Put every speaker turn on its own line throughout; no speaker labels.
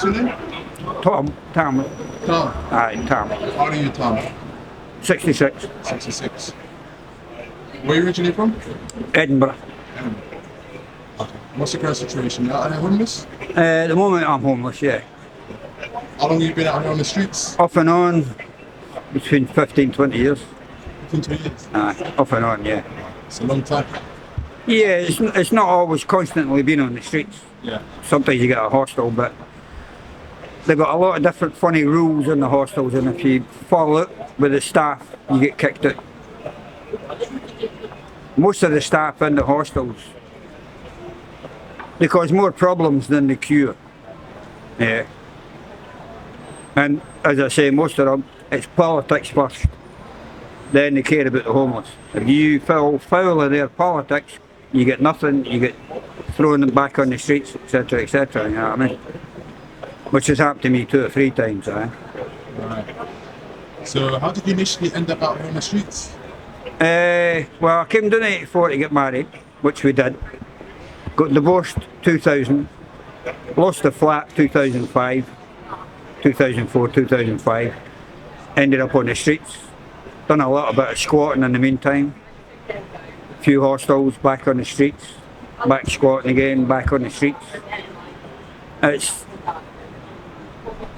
What's your name?
Tom.
Tom.
Aye, Tom.
How old are you, Tom?
66.
66. Where are you originally from?
Edinburgh.
Okay. What's your current situation? Are you homeless?
At the moment I'm homeless, yeah.
How long have you been out here on the streets?
Off and on, between 15, 20 years.
15, 20 years.
Aye, off and on, yeah.
It's a long time.
Yeah, it's not always constantly being on the streets.
Yeah.
Sometimes you get a hostel, but they've got a lot of different funny rules in the hostels, and if you fall out with the staff, you get kicked out. Most of the staff in the hostels, they cause more problems than they cure. Yeah. And as I say, most of them, it's politics first, then they care about the homeless. If you fall foul of their politics, you get nothing, you get thrown back on the streets, etc., etc., you know what I mean? Which has happened to me 2 or 3 times, eh?
Right. So how did you initially end up out here on the streets?
Well, I came down in '84 to get married, which we did. Got divorced 2000, lost the flat 2005, 2004, 2005. Ended up on the streets. Done a little bit of squatting in the meantime. Few hostels, back on the streets. Back squatting again, back on the streets. It's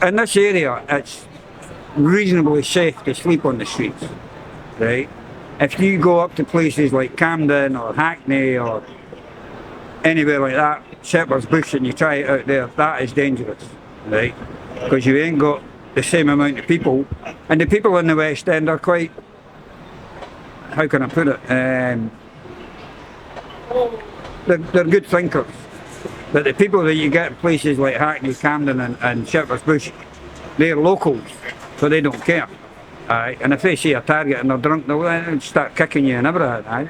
in this area, it's reasonably safe to sleep on the streets, right? If you go up to places like Camden or Hackney or anywhere like that, Shepherd's Bush, and you try it out there, that is dangerous, right? Because you ain't got the same amount of people, and the people in the West End are quite, how can I put it, they're good thinkers. But the people that you get in places like Hackney, Camden and Shepherd's Bush, they're locals, so they don't care. Aye. And if they see a target and they're drunk, they'll start kicking you and everything. Aye.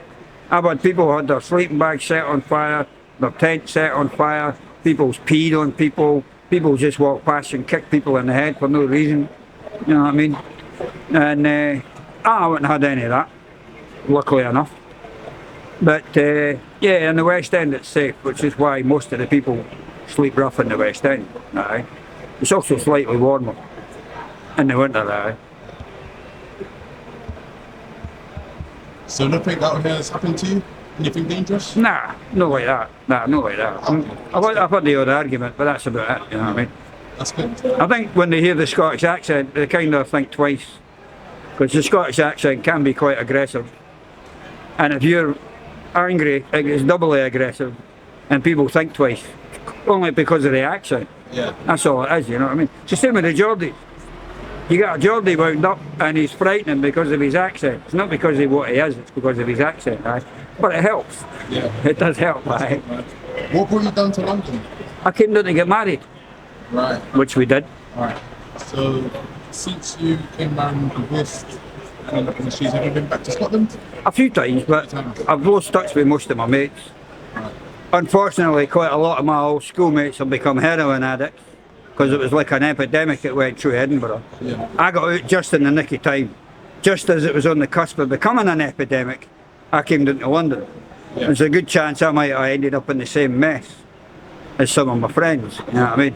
I've had people who had their sleeping bags set on fire, their tent set on fire, people's peed on people, people just walk past and kick people in the head for no reason. You know what I mean? And I haven't had any of that, luckily enough. But yeah, in the West End it's safe, which is why most of the people sleep rough in the West End. Aye. It's also slightly warmer in the winter. Aye.
So nothing out here has happened to you? Anything dangerous?
Nah, not like that. Nah, not like that. I've had the odd argument, but that's about it, you know what I mean?
That's good.
I think when they hear the Scottish accent, they kind of think twice. Because the Scottish accent can be quite aggressive. And if you're angry, it's doubly aggressive. And people think twice. Only because of the accent.
Yeah.
That's all it is, you know what I mean? It's the same with the Geordies. You got a Geordie wound up and he's frightening because of his accent. It's not because of what he is, it's because of his accent, right? But it helps.
Yeah.
It does help, right?
What brought you down to London?
I came down to get married,
Right.
which we did.
Alright. So since you came down divorced and up on the streets, have you been back to Scotland?
A few times, but I've lost touch with most of my mates.
Right.
Unfortunately, quite a lot of my old schoolmates have become heroin addicts because it was like an epidemic that went through Edinburgh.
Yeah.
I got out just in the nick of time. Just as it was on the cusp of becoming an epidemic, I came down to London.
Yeah.
There's a good chance I might have ended up in the same mess as some of my friends, you know what I mean?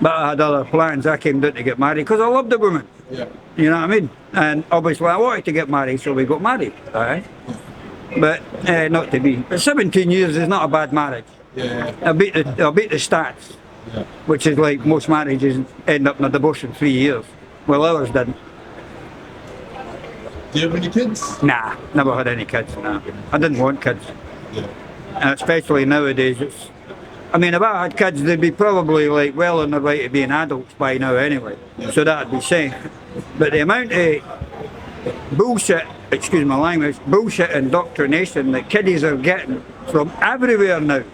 But I had other plans. I came down to get married because I loved the woman.
Yeah.
You know what I mean? And obviously I wanted to get married, so we got married, alright? But not to be. But 17 years is not a bad marriage.
Yeah.
I beat the stats,
Yeah.
which is like most marriages end up in a divorce in 3 years. Well, ours didn't.
Do you have any kids?
Nah, never had any kids, nah. I didn't want kids.
Yeah.
And especially nowadays, I mean, if I had kids, they'd be probably like well on their way to being adults by now anyway.
Yeah.
So that'd be safe. But the amount of bullshit, excuse my language, bullshit indoctrination that kiddies are getting from everywhere now,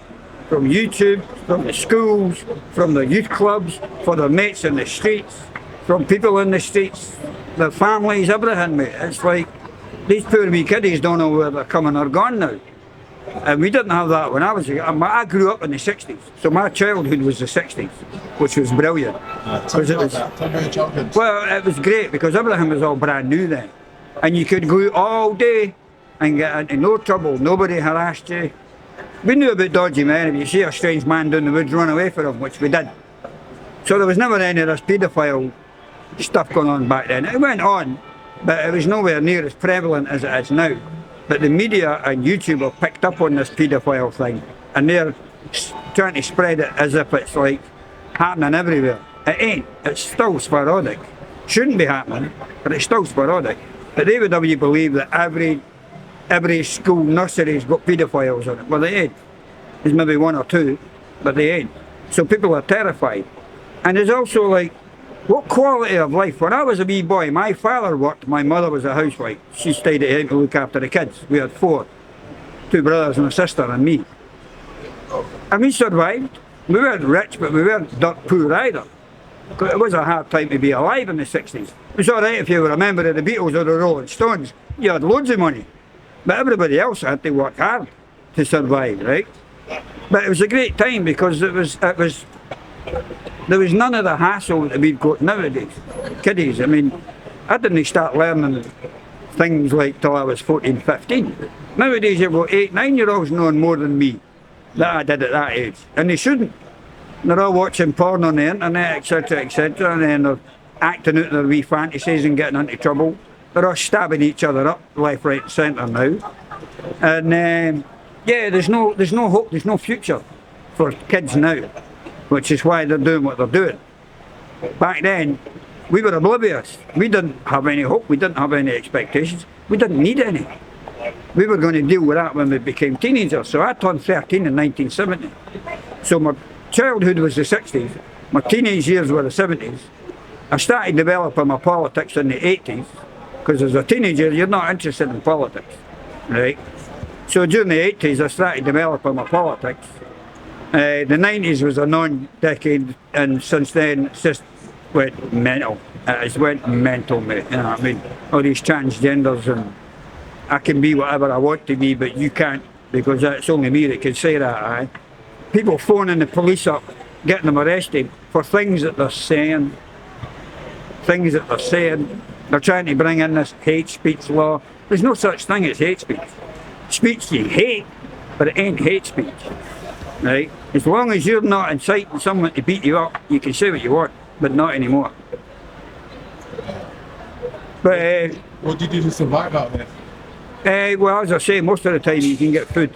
from YouTube, from the schools, from the youth clubs, for their mates in the streets, from people in the streets, their families, everything, mate. It's like these poor wee kiddies don't know where they're coming or gone now. And we didn't have that when I was young. I grew up in the 60s, so my childhood was the 60s, which was brilliant.
Tell me
It
about
was,
that. Tell me about your childhood.
well, it was great because everything was all brand new then. And you could go out all day and get into no trouble, nobody harassed you. We knew about dodgy men. If you see a strange man down the woods, run away from him, which we did. So there was never any of this paedophile stuff going on back then. It went on, but it was nowhere near as prevalent as it is now. But the media and YouTube have picked up on this paedophile thing, and they're trying to spread it as if it's like happening everywhere. It ain't. It's still sporadic. Shouldn't be happening, but it's still sporadic. But they would have you believe that every school nursery's got paedophiles on it. Well, they ain't. There's maybe one or two, but they ain't. So people are terrified. And there's also like, what quality of life? When I was a wee boy, my father worked, my mother was a housewife. She stayed at home to look after the kids. We had four, two brothers and a sister and me. And we survived. We weren't rich, but we weren't dirt poor either. It was a hard time to be alive in the 60s. It was alright if you were a member of the Beatles or the Rolling Stones. You had loads of money. But everybody else had to work hard to survive, right? But it was a great time because there was none of the hassle that we've got nowadays. Kiddies, I mean, I didn't start learning things like till I was 14, 15. Nowadays you've got 8, 9-year-olds knowing more than me that I did at that age. And they shouldn't. They're all watching porn on the internet, etc., and then they're acting out their wee fantasies and getting into trouble. They're all stabbing each other up, left, right, and centre now. And yeah, there's no hope, there's no future for kids now, which is why they're doing what they're doing. Back then, we were oblivious. We didn't have any hope, we didn't have any expectations, we didn't need any. We were going to deal with that when we became teenagers. So I turned 13 in 1970. So my childhood was the 60s, my teenage years were the 70s. I started developing my politics in the 80s, because as a teenager you're not interested in politics, right? So during the 80s I started developing my politics. The 90s was a non-decade, and since then it's just went mental. It's went mental, mate, you know what I mean? All these transgenders, and I can be whatever I want to be, but you can't, because it's only me that can say that, aye? People phoning the police up, getting them arrested for things that they're saying. They're trying to bring in this hate speech law. There's no such thing as hate speech. Speech you hate, but it ain't hate speech, right? As long as you're not inciting someone to beat you up, you can say what you want, but not anymore. But
what did you do to survive out there?
well, as I say, most of the time you can get food,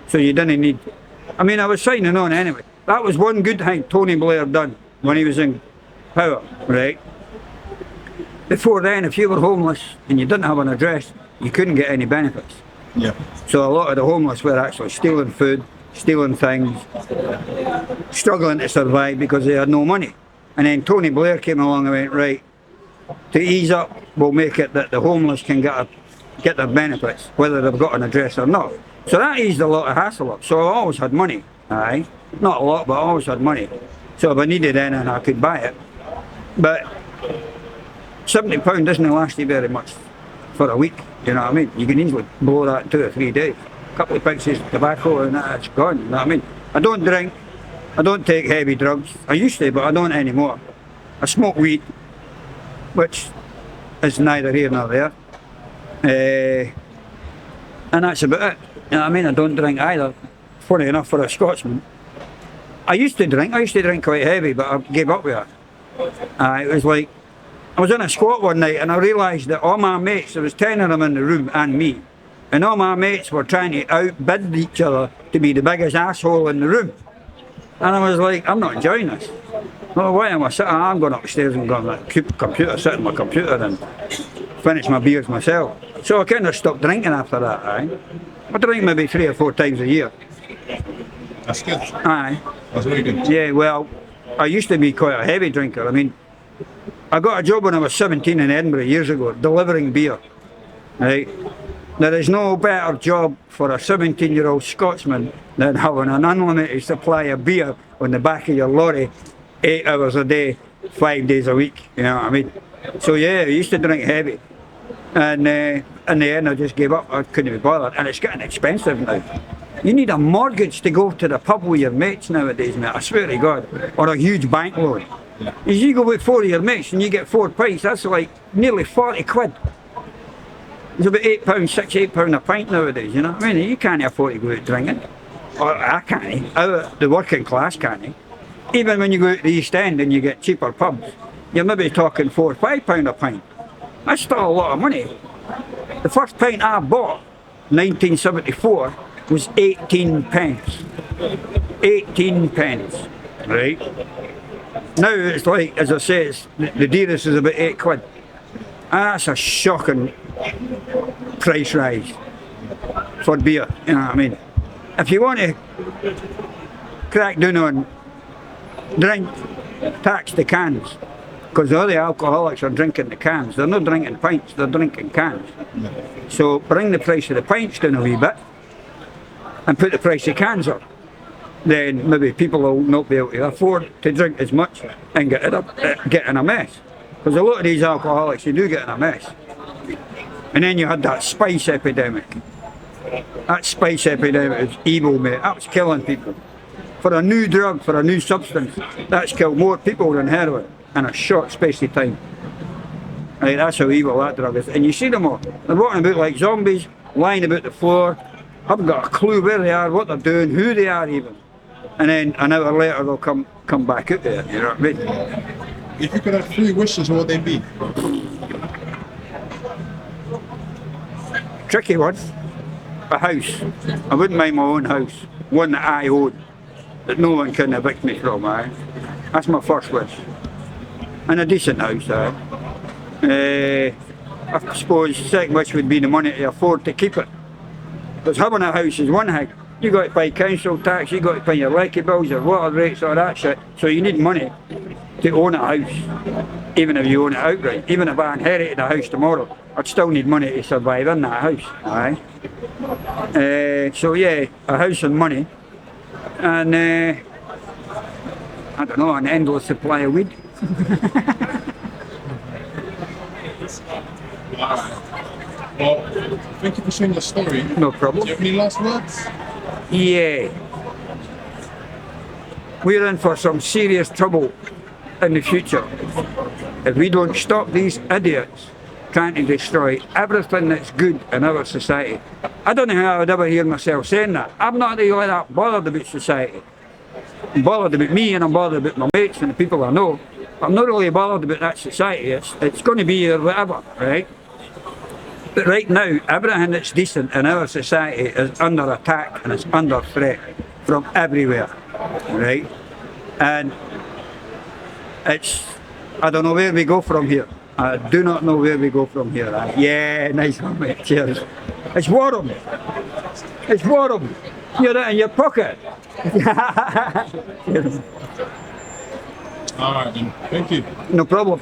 so you didn't need. I mean, I was signing on anyway. That was one good thing Tony Blair done when he was in power, right? Before then, if you were homeless and you didn't have an address, you couldn't get any benefits.
Yeah.
So a lot of the homeless were actually stealing food, stealing things, struggling to survive because they had no money. And then Tony Blair came along and went, right, to ease up, we'll make it that the homeless can get their benefits, whether they've got an address or not. So that eased a lot of hassle up. So I always had money, aye? Not a lot, but I always had money. So if I needed anything, I could buy it. But £70 doesn't last you very much for a week, you know what I mean? You can easily blow that in 2 or 3 days. A couple of pieces of tobacco and it's gone, you know what I mean? I don't drink, I don't take heavy drugs. I used to, but I don't anymore. I smoke weed, which is neither here nor there. And that's about it. You know what I mean? I don't drink either. Funny enough for a Scotsman. I used to drink quite heavy, but I gave up with it. It was like, I was in a squat one night and I realised that all my mates, there was 10 of them in the room and me, and all my mates were trying to outbid each other to be the biggest asshole in the room. And I was like, I'm not enjoying this. Well, why am I sitting? I'm going upstairs and going to the computer, sit on my computer and finish my beers myself. So I kind of stopped drinking after that, aye. I drink maybe 3 or 4 times a year.
That's good.
Aye.
That's really good.
Yeah, well, I used to be quite a heavy drinker. I mean, I got a job when I was 17 in Edinburgh years ago, delivering beer, right? There is no better job for a 17-year-old Scotsman than having an unlimited supply of beer on the back of your lorry, 8 hours a day, 5 days a week, you know what I mean? So yeah, I used to drink heavy. And in the end I just gave up, I couldn't be bothered, and it's getting expensive now. You need a mortgage to go to the pub with your mates nowadays, mate, I swear to God, or a huge bank loan. If you go with 4 of your mates and you get 4 pints, that's like nearly 40 quid. It's about £8, £6, £8 a pint nowadays, you know what I mean? You can't afford to go out drinking. Or I can't, the working class can't. Even when you go to the East End and you get cheaper pubs, you're maybe talking £4 or £5 a pint. That's still a lot of money. The first pint I bought, 1974, was 18 pence. 18 pence, right? Now it's like, as I say, the dearest is about £8. That's a shocking price rise for beer, you know what I mean? If you want to crack down on drink, tax the cans. Because all the alcoholics are drinking the cans. They're not drinking pints, they're drinking cans. So bring the price of the pints down a wee bit and put the price of cans up. Then maybe people will not be able to afford to drink as much and get in a mess. Because a lot of these alcoholics, they do get in a mess. And then you had that spice epidemic. That spice epidemic was evil, mate. That was killing people. For a new drug, for a new substance, that's killed more people than heroin in a short space of time. Right, that's how evil that drug is. And you see them all. They're walking about like zombies, lying about the floor, haven't got a clue where they are, what they're doing, who they are even. And then an hour later they'll come back out there, you know what I mean?
If you could have 3 wishes, what would they be?
Tricky one. A house. I wouldn't mind my own house. One that I own. That no one can evict me from, aye. That's my first wish. And a decent house, aye. I suppose second wish would be the money to afford to keep it. Because having a house is one thing. You got to pay council tax, you got to pay your lecky bills, your water rates, all that shit. So you need money to own a house, even if you own it outright. Even if I inherited a house tomorrow, I'd still need money to survive in that house. Aye. So yeah, a house and money, and I don't know, an endless supply of weed.
Well, thank you for sharing your story.
No problem.
Do you have any last words?
Yeah. We're in for some serious trouble in the future if we don't stop these idiots trying to destroy everything that's good in our society. I don't know how I would ever hear myself saying that. I'm not really that bothered about society. I'm bothered about me and I'm bothered about my mates and the people I know. I'm not really bothered about that society. It's going to be here whatever, right? But right now, everything that's decent in our society is under attack and it's under threat from everywhere, right? And I don't know where we go from here. I do not know where we go from here. Right? Yeah, nice one, mate. Cheers. It's warm. It's warm. You're in your pocket.
All right, then. Thank you.
No problem.